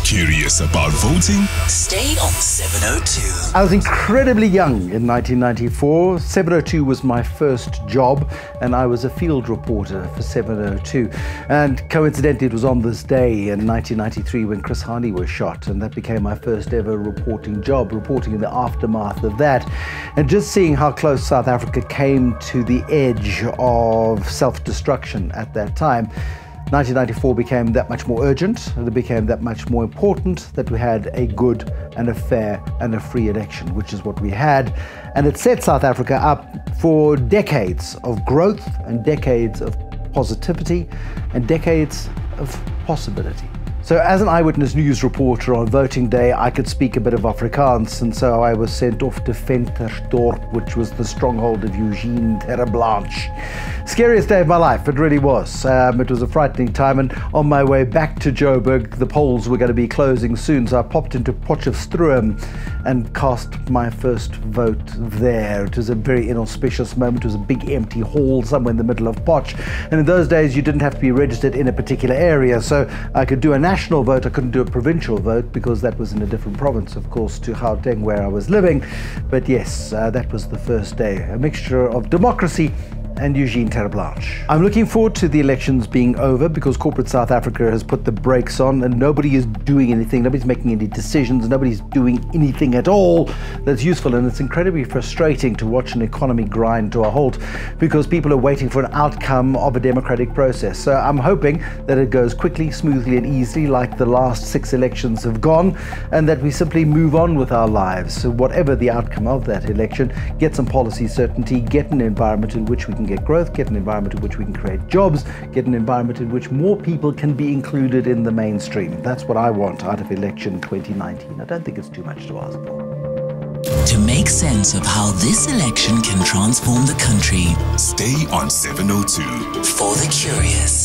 Curious about voting? Stay on 702. I was incredibly young in 1994. 702 was my first job, and I was a field reporter for 702. And coincidentally, it was on this day in 1993 when Chris Hani was shot, and that became my first ever reporting job, reporting in the aftermath of that. And just seeing how close South Africa came to the edge of self-destruction at that time, 1994 became that much more urgent, and it became that much more important that we had a good and a fair and a free election, which is what we had. And it set South Africa up for decades of growth and decades of positivity and decades of possibility. So as an eyewitness news reporter on voting day, I could speak a bit of Afrikaans, and so I was sent off to Ventersdorp, which was the stronghold of Eugene Terreblanche. Scariest day of my life, it really was. It was a frightening time, and on my way back to Joburg, the polls were going to be closing soon, so I popped into Potchefstroom and cast my first vote there. It was a very inauspicious moment. It was a big empty hall somewhere in the middle of Potch, and in those days you didn't have to be registered in a particular area, so I could do a national vote. I couldn't do a provincial vote because that was in a different province, of course, to Gauteng, where I was living. But yes, that was the first day, a mixture of democracy and Eugene Terreblanche. I'm looking forward to the elections being over because corporate South Africa has put the brakes on and nobody is doing anything, nobody's making any decisions, nobody's doing anything at all that's useful, and it's incredibly frustrating to watch an economy grind to a halt because people are waiting for an outcome of a democratic process. So I'm hoping that it goes quickly, smoothly and easily like the last 6 elections have gone, and that we simply move on with our lives. So whatever the outcome of that election, get some policy certainty, get an environment in which we can get growth, get an environment in which we can create jobs, get an environment in which more people can be included in the mainstream. That's what I want out of election 2019. I don't think it's too much to ask for. To make sense of how this election can transform the country, Stay on 702. for the curious.